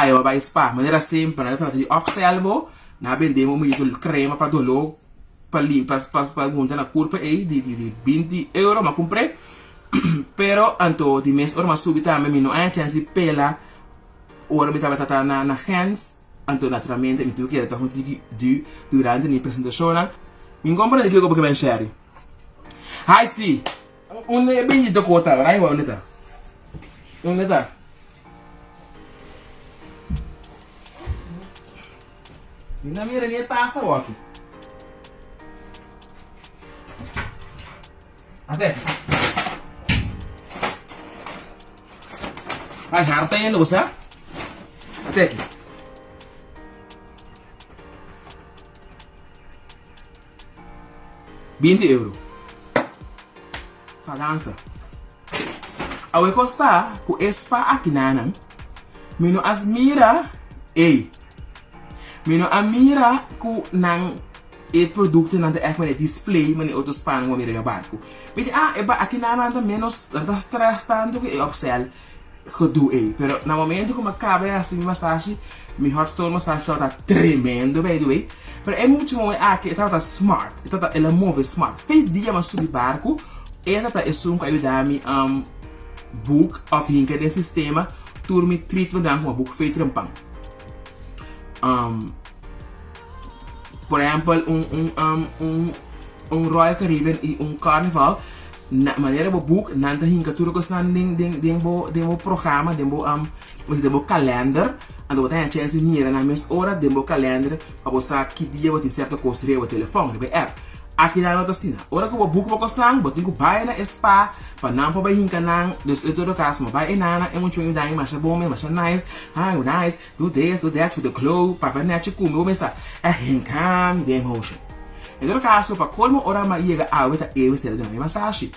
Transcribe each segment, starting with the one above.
eu vai spa, maneira sempre, né? Trata de upsell, na vendemos muito crema para dolor, para limpar, para juntar na curva aí de 20 euros, mas comprei. Pero anto di mes ora ma subita me não há chance pela ora me tava na hands anto naturalmente mi tu che da di durante la presentazione mi compra di che come ben share hai sì un bene di cota rai wa unita mina mira ni tassa aqui até ai harta yan usa até aqui 20 euros. Fagança. Awe costa ku espa aqui nanang. Mino asmira Mino amira ku nang e produto nante echt met display met die autospanning wanneer je barco. Weet je eba aqui nanang menos nanta stress tanto que upsell gedoe pero na momento como acaba assim massagem mi hot stone massage tá tremendo by the way pero é muito bom aqui tá smart ela move smart fez dia mas subir barco ela tá um que ajuda-me book of hinka de sistema turmi treatment dan uma book feito trampang por exemplo Royal Caribbean e Carnival na maneira bo book nanta hinka tudo que está demo programa demo calendar ando botar a chance mira na mes hora demo calendar para você que dia você certo construir o telefone be app aqui na nota assim hora que o book para costar botar que vai na spa para não para hinka nang dos todo caso vai nana é muito bem mas bom mas nice nice do this do that for the clothes para net como começa a hinka de emotion. In ieder caso, para colmo ora ma iega aweta ewe stelle de massage.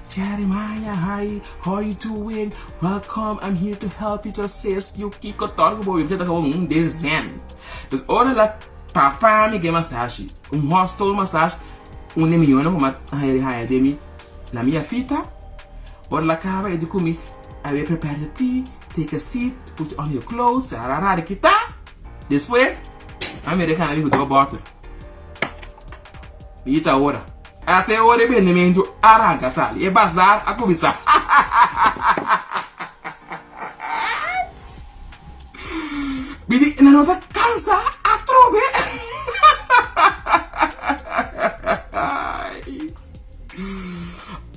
Jeremiah, hi, how are you doing? Welcome, I'm here to help you to assist you. Kiko torgo bo, eu tenta como desenho. Dus ora la papa mi ge massage. Hostel massage, nemiona como hai demi na minha fita. Ora la cava e de comi, I will prepare the tea, take a seat, put on your clothes, rarara kita. This way, americana vivo do bottle. Ita ora. Até ora é vendimento arranca sali. É bazar a cobiçar. Bidi, na nota cansa a trobe.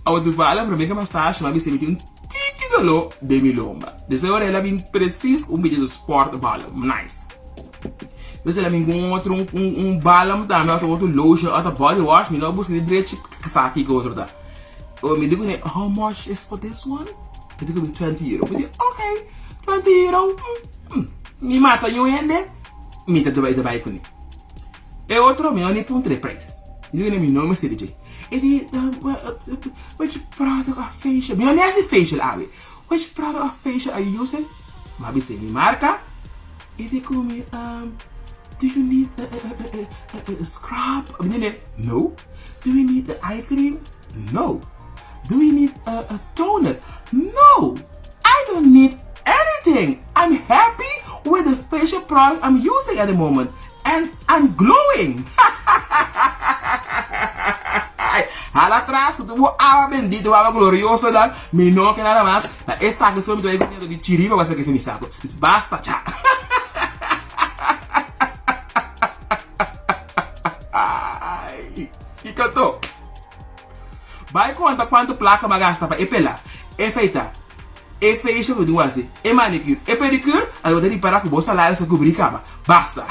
Ao tu fala para mim que a massagem, mas você me tem tique dolor de milomba. Dessa hora ela vem preciso vídeo do sport balão. Nice. Você ela me encontra balão também, outro lotion, outro body wash, me não busca de direito aqui que outro dá. Ou me digo, how much is for this one? Eu digo, 20 euros. Eu digo, ok, 20 euros. Me mata eu ainda, me tá do vai com ele. E outro, me olha para preço. Eu digo, meu nome é DJ. Eu digo, which product of facial? Me olha esse facial, ave. Which product of facial are you using? Mas você me marca. Eu digo, do you need a scrub? No. Do you need the eye cream? No. Do you need a toner? No. I don't need anything. I'm happy with the facial product I'm using at the moment. And I'm glowing. Lá atrás, tu vou água bendita, água gloriosa, né? Menor que nada mais. Essa que sou muito aí de tiriba, vai ser que me saco. Basta, tchau. E cantou. Vai conta quanto placa vai gastar para epelar, efeitar, facial, assim, manicure, pedicure, aí eu tenho que parar com o salário se cobrir caba. Basta.